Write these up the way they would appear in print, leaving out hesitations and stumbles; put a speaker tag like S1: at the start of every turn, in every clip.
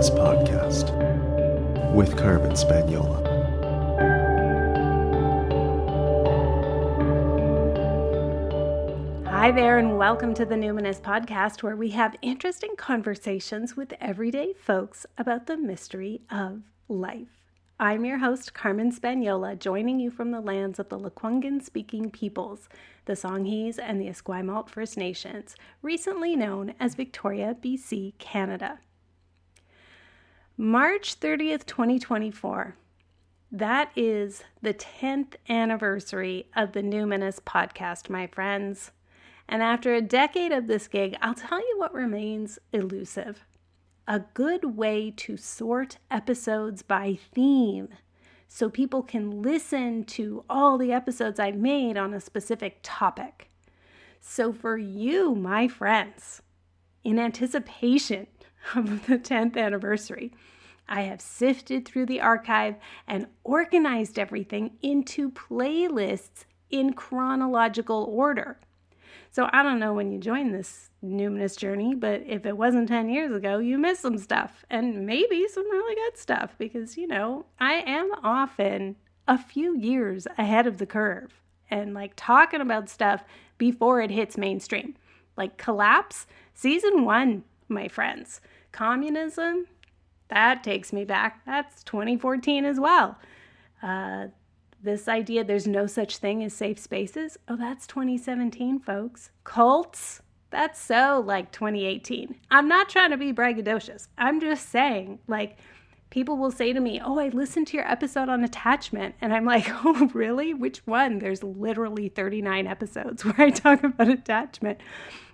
S1: Numinous Podcast with Carmen Spaniola.
S2: Hi there, and welcome to the Numinous Podcast, where we have interesting conversations with everyday folks about the mystery of life. I'm your host, Carmen Spaniola, joining you from the lands of the Lekwungen-speaking peoples, the Songhees and the Esquimalt First Nations, recently known as Victoria, BC, Canada. March 30th, 2024. That is the 10th anniversary of the Numinous Podcast, my friends. And after a decade of this gig, I'll tell you what remains elusive. A good way to sort episodes by theme so people can listen to all the episodes I've made on a specific topic. So for you, my friends, in anticipation of the 10th anniversary, I have sifted through the archive and organized everything into playlists in chronological order. So I don't know when you joined this numinous journey, but if it wasn't 10 years ago, you missed some stuff, and maybe some really good stuff, because, I am often a few years ahead of the curve and talking about stuff before it hits mainstream. Like Collapse, season 1, my friends. Communism, that takes me back. That's 2014 as well. This idea there's no such thing as safe spaces. Oh, that's 2017, folks. Cults, that's so 2018. I'm not trying to be braggadocious. I'm just saying, people will say to me, oh, I listened to your episode on attachment. And I'm like, oh, really? Which one? There's literally 39 episodes where I talk about attachment.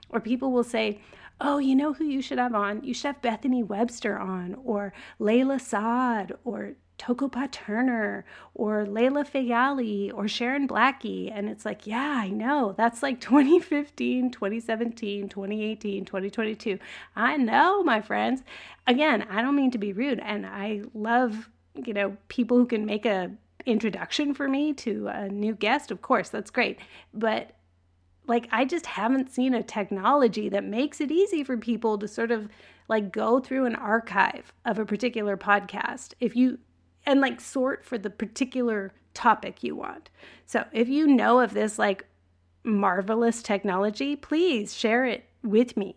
S2: Or people will say, oh, you know who you should have on? You should have Bethany Webster on, or Layla Saad, or Tokopa Turner, or Layla Fayali, or Sharon Blackie. And it's yeah, I know. That's 2015, 2017, 2018, 2022. I know, my friends. Again, I don't mean to be rude. And I love, people who can make a introduction for me to a new guest. Of course, that's great. But I just haven't seen a technology that makes it easy for people to sort of go through an archive of a particular podcast. And sort for the particular topic you want. So if you know of this marvelous technology, please share it with me.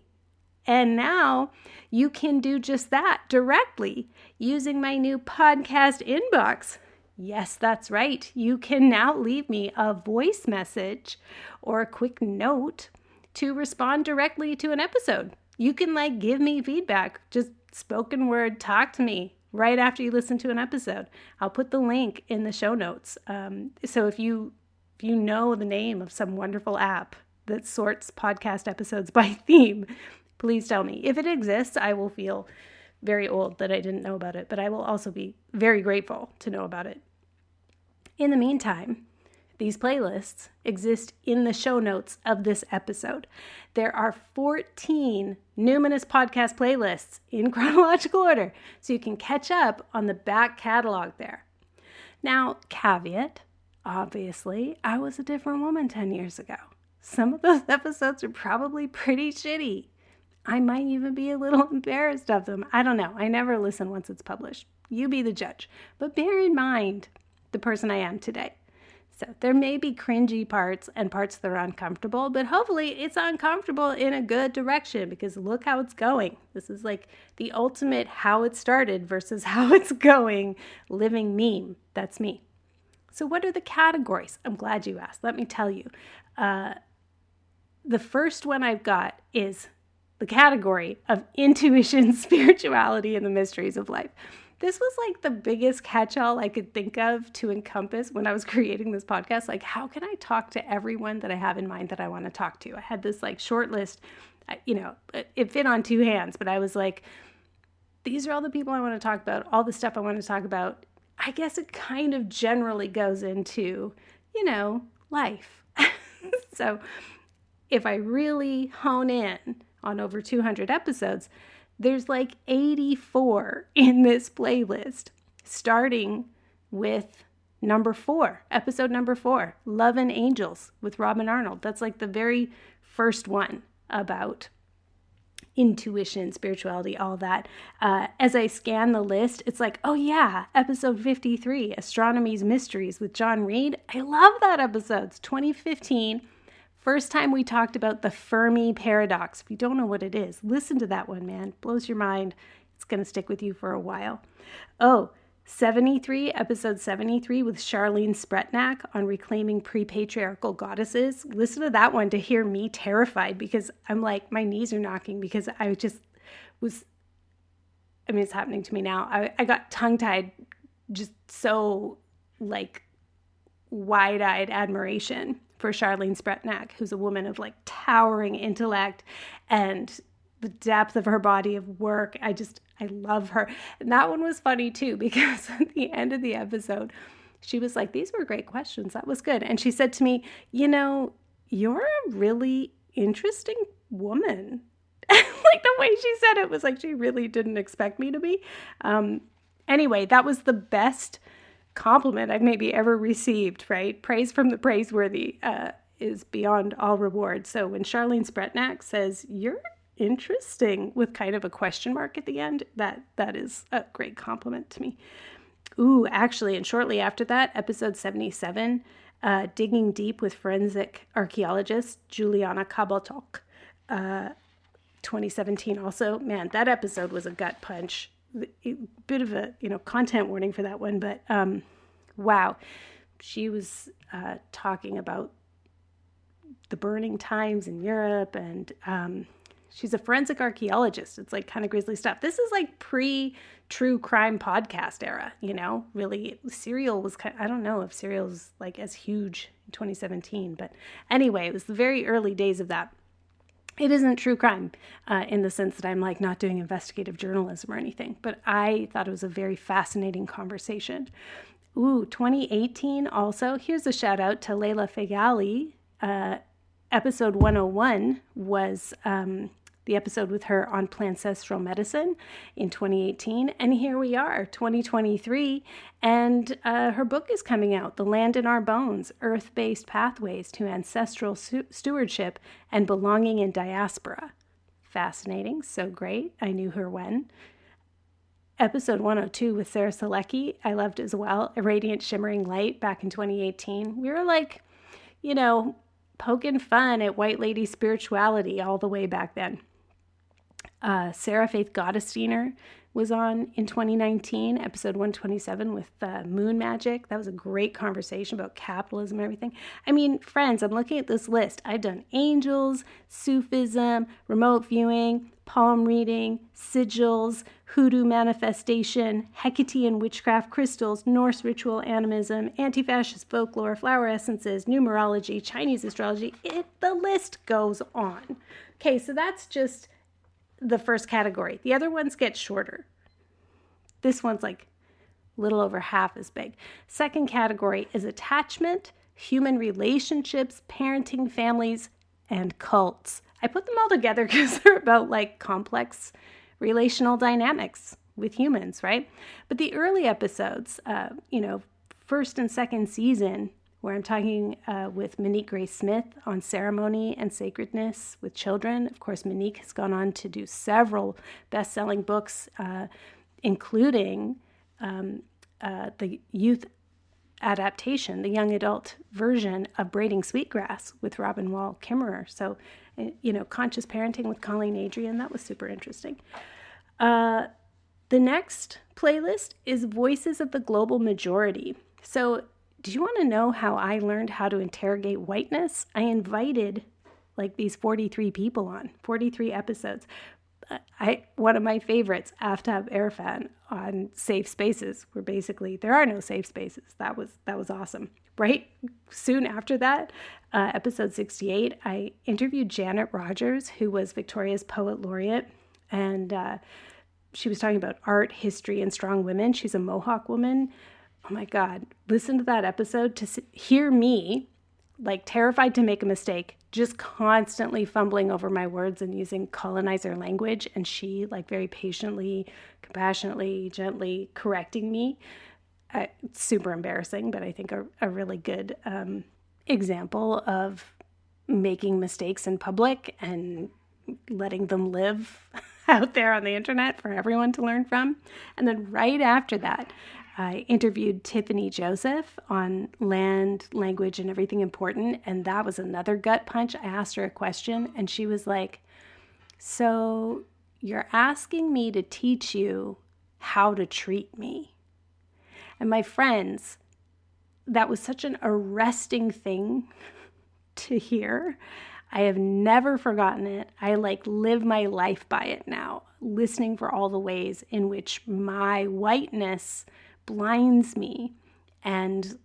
S2: And now you can do just that directly using my new podcast inbox. Yes, that's right. You can now leave me a voice message or a quick note to respond directly to an episode. You can give me feedback, just spoken word, talk to me right after you listen to an episode. I'll put the link in the show notes. So if you know the name of some wonderful app that sorts podcast episodes by theme, please tell me. If it exists, I will feel very old that I didn't know about it, but I will also be very grateful to know about it. In the meantime, these playlists exist in the show notes of this episode. There are 14 Numinous Podcast playlists in chronological order, so you can catch up on the back catalog there. Now, caveat, obviously, I was a different woman 10 years ago. Some of those episodes are probably pretty shitty. I might even be a little embarrassed of them. I don't know. I never listen once it's published. You be the judge. But bear in mind the person I am today. So there may be cringy parts and parts that are uncomfortable, but hopefully it's uncomfortable in a good direction, because look how it's going. This is the ultimate how it started versus how it's going living meme. That's me. So what are the categories? I'm glad you asked. Let me tell you. The first one I've got is the category of intuition, spirituality, and the mysteries of life. This was the biggest catch-all I could think of to encompass when I was creating this podcast. How can I talk to everyone that I have in mind that I want to talk to? I had this short list, it fit on two hands, but I was these are all the people I want to talk about, all the stuff I want to talk about. I guess it kind of generally goes into, life. So if I really hone in on over 200 episodes, there's 84 in this playlist, starting with episode number 4, Love and Angels with Robin Arnold. That's the very first one about intuition, spirituality, all that. As I scan the list, it's like, oh yeah, episode 53, Astronomy's Mysteries with John Reed. I love that episode. It's 2015. First time we talked about the Fermi paradox. If you don't know what it is, listen to that one, man. Blows your mind. It's going to stick with you for a while. Oh, 73, episode 73 with Charlene Spretnak on reclaiming pre-patriarchal goddesses. Listen to that one to hear me terrified, because I'm like, my knees are knocking, because I just was, I mean, it's happening to me now. I got tongue-tied, just so like wide-eyed admiration for Charlene Spretnak, who's a woman of like towering intellect and the depth of her body of work. I love her. And that one was funny too, because at the end of the episode, she was like, these were great questions. That was good. And she said to me, you know, you're a really interesting woman. Like the way she said it was like she really didn't expect me to be. Anyway, that was the best compliment I've maybe ever received, right? Praise from the praiseworthy is beyond all reward. So when Charlene Spretnak says, you're interesting, with kind of a question mark at the end, that is a great compliment to me. Ooh, actually, and shortly after that, episode 77, Digging Deep with forensic archaeologist Juliana Kabaltok, 2017 also. Man, that episode was a gut punch. Bit of a, content warning for that one, but wow. She was talking about the burning times in Europe, and she's a forensic archaeologist. It's like kind of grisly stuff. This is like pre-true crime podcast era, really. Serial was I don't know if Serial was like as huge in 2017, but anyway, it was the very early days of that. It isn't true crime in the sense that I'm like not doing investigative journalism or anything, but I thought it was a very fascinating conversation. Ooh, 2018 also. Here's a shout out to Leila Fegali. Episode 101 was the episode with her on ancestral medicine in 2018. And here we are, 2023, and her book is coming out, The Land in Our Bones, Earth-Based Pathways to Ancestral Stewardship and Belonging in Diaspora. Fascinating, so great. I knew her when. Episode 102 with Sarah Selecki, I loved as well, A Radiant Shimmering Light, back in 2018. We were like, poking fun at white lady spirituality all the way back then. Sarah Faith Gottesdiener was on in 2019, episode 127 with Moon Magic. That was a great conversation about capitalism and everything. I mean, friends, I'm looking at this list. I've done angels, Sufism, remote viewing, palm reading, sigils, hoodoo manifestation, Hecatean witchcraft crystals, Norse ritual animism, anti-fascist folklore, flower essences, numerology, Chinese astrology. The list goes on. Okay, so that's just the first category. The other ones get shorter. This one's like a little over half as big. Second category is attachment, human relationships, parenting, families, and cults. I put them all together because they're about like complex relational dynamics with humans, right? But the early episodes, first and second season, where I'm talking with Monique Grace Smith on ceremony and sacredness with children. Of course, Monique has gone on to do several best-selling books, including the youth adaptation, the young adult version of Braiding Sweetgrass with Robin Wall Kimmerer. So, conscious parenting with Colleen Adrian, that was super interesting. The next playlist is Voices of the Global Majority. So, do you want to know how I learned how to interrogate whiteness? I invited like these 43 people on, 43 episodes. One of my favorites, Aftab Irfan on Safe Spaces, where basically there are no safe spaces. That was awesome. Right soon after that, episode 68, I interviewed Janet Rogers, who was Victoria's Poet Laureate, and she was talking about art, history, and strong women. She's a Mohawk woman. Oh my God, listen to that episode to hear me, like terrified to make a mistake, just constantly fumbling over my words and using colonizer language, and she like very patiently, compassionately, gently correcting me. It's super embarrassing, but I think a really good example of making mistakes in public and letting them live out there on the internet for everyone to learn from. And then right after that, I interviewed Tiffany Joseph on land, language, and everything important. And that was another gut punch. I asked her a question and she was like, so you're asking me to teach you how to treat me. And my friends, that was such an arresting thing to hear. I have never forgotten it. I live my life by it now, listening for all the ways in which my whiteness blinds me and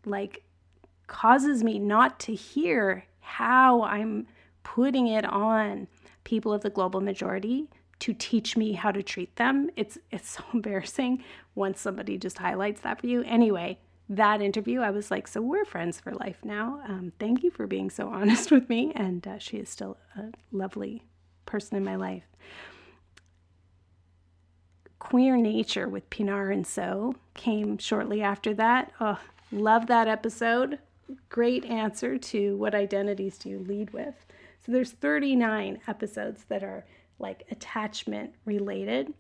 S2: causes me not to hear how I'm putting it on people of the global majority to teach me how to treat them. It's so embarrassing once somebody just highlights that for you. Anyway, that interview, I was like, so we're friends for life now. Thank you for being so honest with me. And she is still a lovely person in my life. Queer Nature with Pinar and So came shortly after that. Oh, love that episode. Great answer to what identities do you lead with. So there's 39 episodes that are attachment related.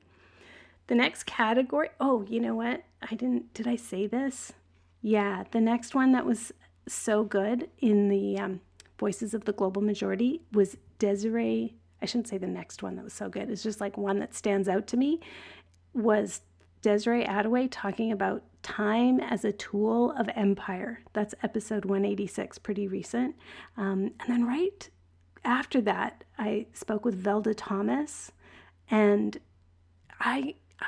S2: The next category, oh, you know what? Did I say this? Yeah, the next one that was so good in the Voices of the Global Majority was Desiree. I shouldn't say the next one that was so good. It's just one that stands out to me was Desiree Adaway talking about time as a tool of empire. That's episode 186, pretty recent. And then right after that, I spoke with Velda Thomas, and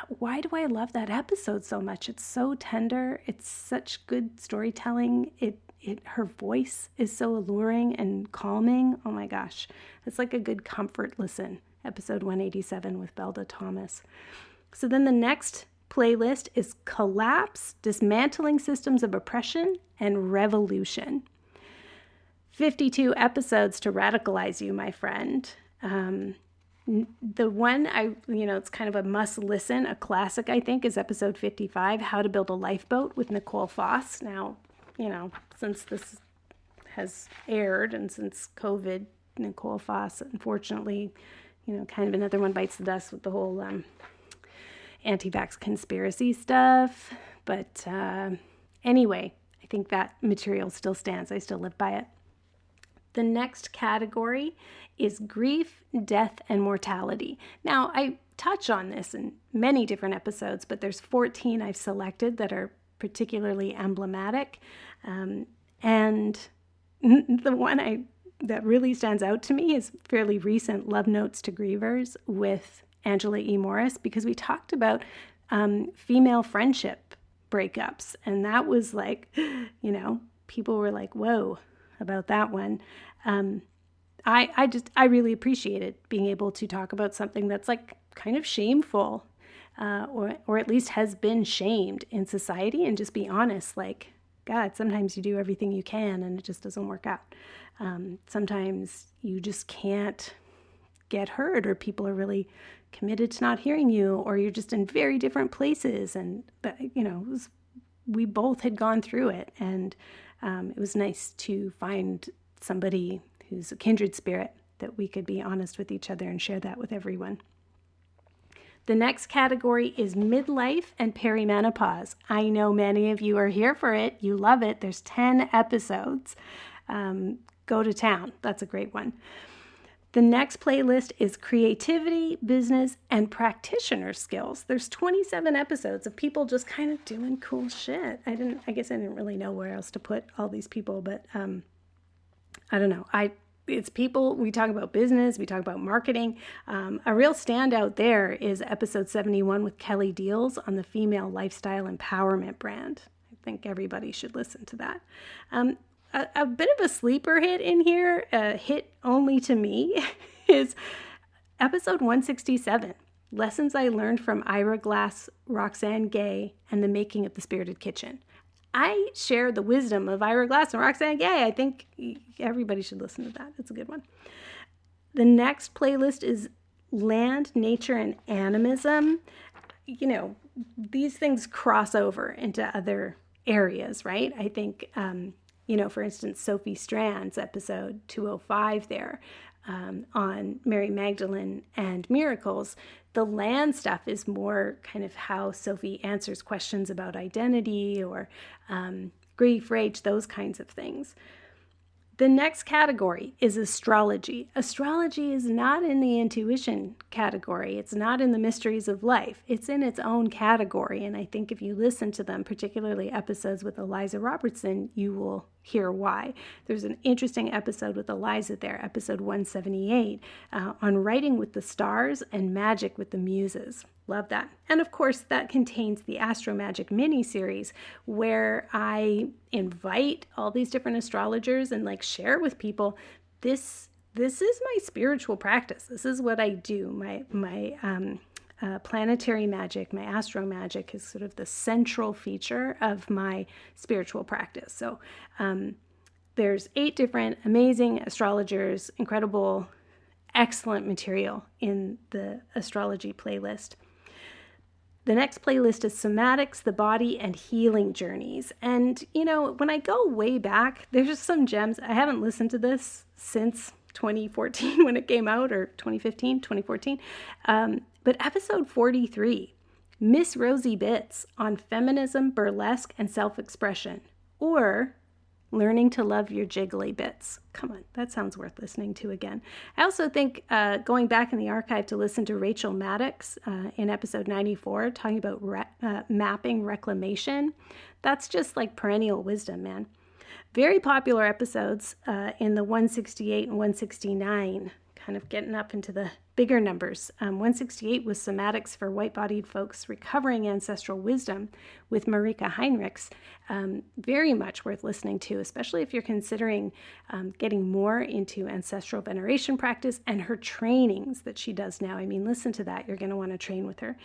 S2: why do I love that episode so much? It's so tender. It's such good storytelling. Her voice is so alluring and calming. Oh my gosh. It's like a good comfort listen. Episode 187 with Velda Thomas. So then the next playlist is Collapse, Dismantling Systems of Oppression, and Revolution. 52 episodes to radicalize you, my friend. The one it's kind of a must listen, a classic, I think, is episode 55, How to Build a Lifeboat with Nicole Foss. Now, since this has aired and since COVID, Nicole Foss, unfortunately, kind of another one bites the dust with the whole anti-vax conspiracy stuff. But anyway, I think that material still stands. I still live by it. The next category is grief, death, and mortality. Now, I touch on this in many different episodes, but there's 14 I've selected that are particularly emblematic. And the one that really stands out to me is fairly recent, Love Notes to Grievers with Angela E. Morris, because we talked about female friendship breakups. And that was people were like, whoa, about that one. I really appreciated being able to talk about something that's kind of shameful, or at least has been shamed in society, and just be honest, God, sometimes you do everything you can and it just doesn't work out. Sometimes you just can't get heard, or people are really committed to not hearing you, or you're just in very different places. And, we both had gone through it, and it was nice to find somebody who's a kindred spirit that we could be honest with each other and share that with everyone. The next category is midlife and perimenopause. I know many of you are here for it. You love it. There's 10 episodes. Go to town. That's a great one. The next playlist is creativity, business, and practitioner skills. There's 27 episodes of people just kind of doing cool shit. I guess I didn't really know where else to put all these people, but I don't know. It's people, we talk about business, we talk about marketing. A real standout there is episode 71 with Kelly Deals on the female lifestyle empowerment brand. I think everybody should listen to that. A bit of a sleeper hit in here, hit only to me, is episode 167, Lessons I Learned from Ira Glass, Roxane Gay, and the Making of the Spirited Kitchen. I share the wisdom of Ira Glass and Roxane Gay. I think everybody should listen to that. It's a good one. The next playlist is Land, Nature, and Animism. These things cross over into other areas, right? I think, for instance, Sophie Strand's episode 205 there on Mary Magdalene and miracles. The land stuff is more kind of how Sophie answers questions about identity or grief, rage, those kinds of things. The next category is astrology. Astrology is not in the intuition category. It's not in the mysteries of life. It's in its own category. And I think if you listen to them, particularly episodes with Eliza Robertson, you will hear why. There's an interesting episode with Eliza there, episode 178, on writing with the stars and magic with the muses. Love that. And of course, that contains the Astro Magic mini-series where I invite all these different astrologers and share with people, this is my spiritual practice. This is what I do. My planetary magic, my astro magic is sort of the central feature of my spiritual practice. So there's 8 different amazing astrologers, incredible, excellent material in the astrology playlist. The next playlist is Somatics, the Body, and Healing Journeys. And, when I go way back, there's just some gems. I haven't listened to this since 2014 when it came out, or 2015, 2014. But episode 43, Miss Rosie Bits on Feminism, Burlesque, and Self-Expression, or Learning to Love Your Jiggly Bits. Come on, that sounds worth listening to again. I also think going back in the archive to listen to Rachel Maddox in episode 94, talking about mapping reclamation, that's just perennial wisdom, man. Very popular episodes in the 168 and 169, kind of getting up into the bigger numbers. 168 was Somatics for White-Bodied Folks Recovering Ancestral Wisdom with Marika Heinrichs. Very much worth listening to, especially if you're considering getting more into ancestral veneration practice and her trainings that she does now. I mean, listen to that. You're going to want to train with her.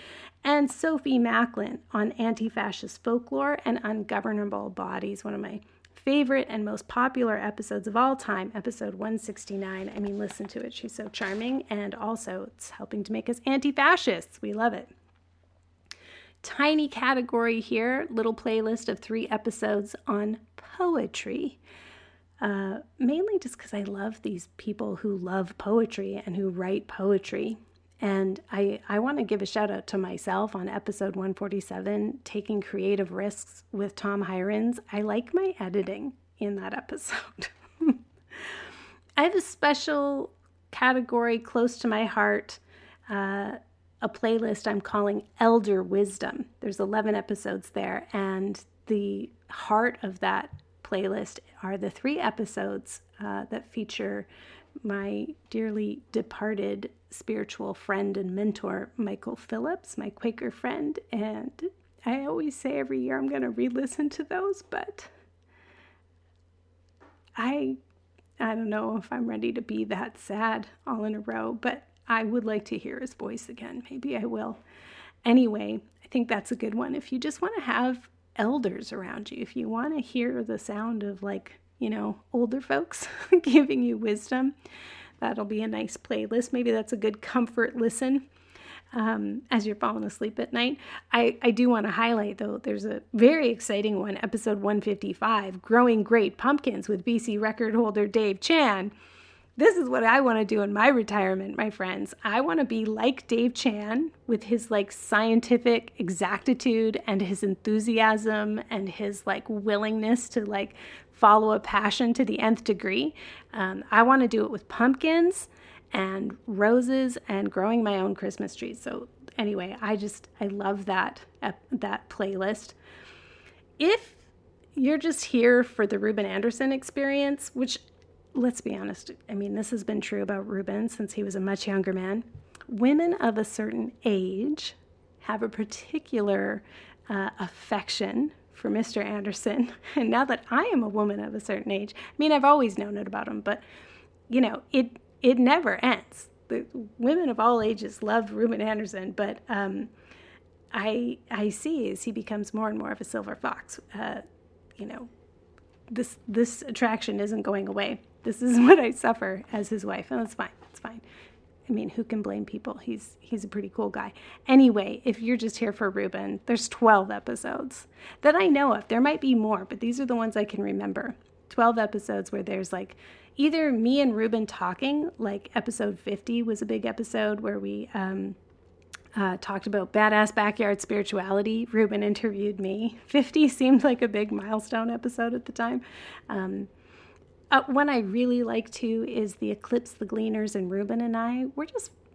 S2: And Sophie Macklin on anti-fascist folklore and ungovernable bodies, one of my favorite and most popular episodes of all time, episode 169. I mean, listen to it. She's so charming, and also it's helping to make us anti-fascists. We love it. Tiny category here, little playlist of 3 episodes on poetry. Mainly just because I love these people who love poetry and who write poetry. And I want to give a shout out to myself on episode 147, Taking Creative Risks with Tom Hirons. I like my editing in that episode. I have a special category close to my heart, a playlist I'm calling Elder Wisdom. There's 11 episodes there, and the heart of that playlist are the 3 episodes that feature my dearly departed spiritual friend and mentor, Michael Phillips, my Quaker friend. And I always say every year I'm going to re-listen to those, but I don't know if I'm ready to be that sad all in a row, but I would like to hear his voice again. Maybe I will. Anyway, I think that's a good one. If you just want to have elders around you, if you want to hear the sound of older folks giving you wisdom, that'll be a nice playlist. Maybe that's a good comfort listen as you're falling asleep at night. I do want to highlight, though, there's a very exciting one, episode 155, Growing Great Pumpkins with BC record holder Dave Chan. This is what I want to do in my retirement, my friends. I want to be like Dave Chan with his scientific exactitude and his enthusiasm and his willingness to follow a passion to the nth degree. I want to do it with pumpkins and roses and growing my own Christmas trees. So anyway, I love that playlist. If you're just here for the Ruben Anderson experience, which, let's be honest, I mean, this has been true about Ruben since he was a much younger man. Women of a certain age have a particular affection for Mr. Anderson. And now that I am a woman of a certain age, I mean, I've always known it about him, but, it never ends. The women of all ages love Ruben Anderson, but I see as he becomes more and more of a silver fox, this attraction isn't going away. This is what I suffer as his wife, and it's fine. It's fine. I mean, who can blame people? He's a pretty cool guy. Anyway, if you're just here for Ruben, there's 12 episodes that I know of. There might be more, but these are the ones I can remember. 12 episodes where there's like either me and Ruben talking, like episode 50 was a big episode where we talked about badass backyard spirituality. Ruben interviewed me. 50 seemed like a big milestone episode at the time. One I really like too is the Eclipse, the Gleaners, and Ruben and I.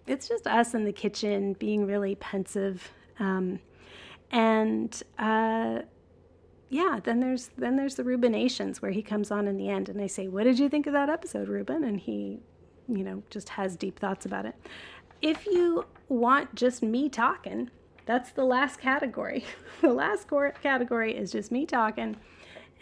S2: It's just us in the kitchen being really pensive. Then there's the Rubenations where he comes on in the end and I say, what did you think of that episode, Ruben? And he, just has deep thoughts about it. If you want just me talking, that's the last category. The last category is just me talking.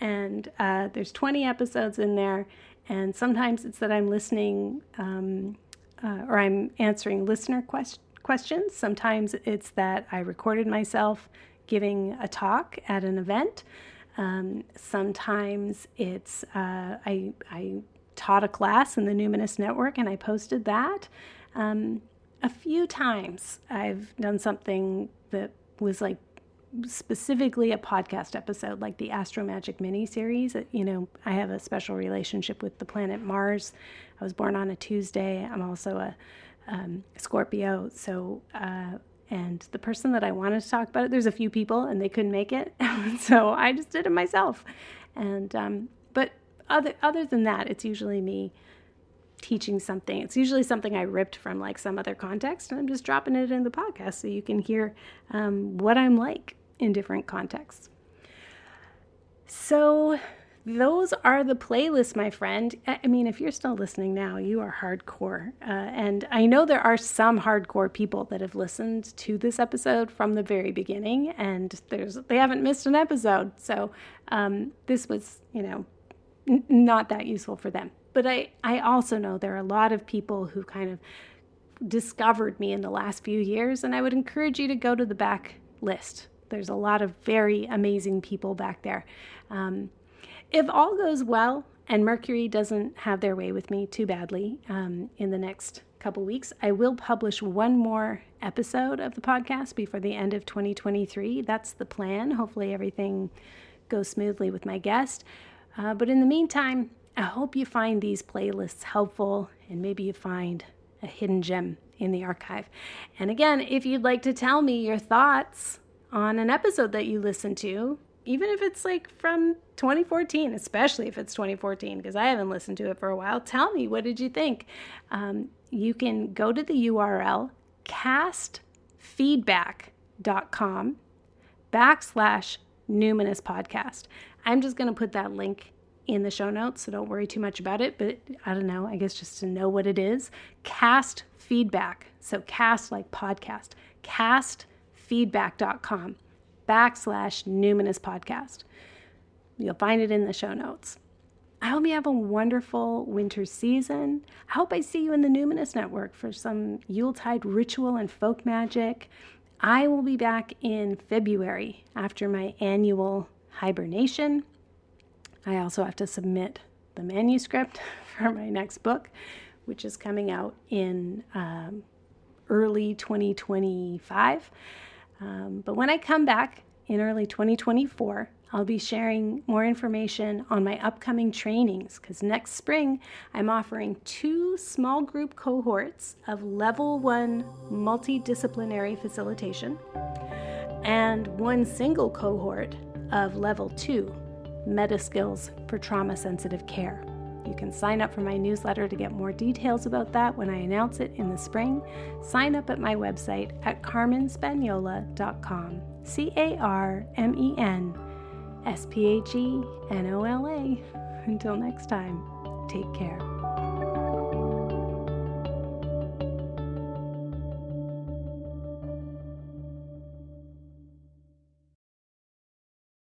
S2: And there's 20 episodes in there. And sometimes it's that I'm listening or I'm answering listener questions. Sometimes it's that I recorded myself giving a talk at an event. Sometimes it's I taught a class in the Numinous Network and I posted that. A few times I've done something that was like specifically a podcast episode, like the Astro Magic mini-series. I have a special relationship with the planet Mars. I was born on a Tuesday. I'm also a Scorpio. So, and the person that I wanted to talk about it, there's a few people and they couldn't make it. So I just did it myself. And, but other than that, it's usually me teaching something. It's usually something I ripped from like some other context and I'm just dropping it in the podcast so you can hear what I'm like in different contexts. So those are the playlists, my friend. I mean, if you're still listening now, you are hardcore. And I know there are some hardcore people that have listened to this episode from the very beginning and they haven't missed an episode. So this was, not that useful for them. But I also know there are a lot of people who kind of discovered me in the last few years, and I would encourage you to go to the back list. There's a lot of very amazing people back there. If all goes well and Mercury doesn't have their way with me too badly in the next couple weeks, I will publish one more episode of the podcast before the end of 2023. That's the plan. Hopefully everything goes smoothly with my guest. But in the meantime, I hope you find these playlists helpful and maybe you find a hidden gem in the archive. And again, if you'd like to tell me your thoughts on an episode that you listened to, even if it's like from 2014, especially if it's 2014, because I haven't listened to it for a while, tell me, what did you think? You can go to the URL castfeedback.com/Numinous Podcast. I'm just going to put that link in the show notes, so don't worry too much about it, but I don't know, I guess just to know what it is. Cast feedback, so cast like podcast, castfeedback.com/Numinous Podcast. You'll find it in the show notes. I hope you have a wonderful winter season. I hope I see you in the Numinous Network for some Yuletide ritual and folk magic. I will be back in February after my annual hibernation. I also have to submit the manuscript for my next book, which is coming out in early 2025. But when I come back in early 2024, I'll be sharing more information on my upcoming trainings, because next spring I'm offering 2 small group cohorts of level 1 multidisciplinary facilitation and 1 single cohort of level 2 meta skills for trauma-sensitive care. You can sign up for my newsletter to get more details about that when I announce it in the spring. Sign up at my website at carmenspagnola.com. CarmenSpagnola. Until next time, take care.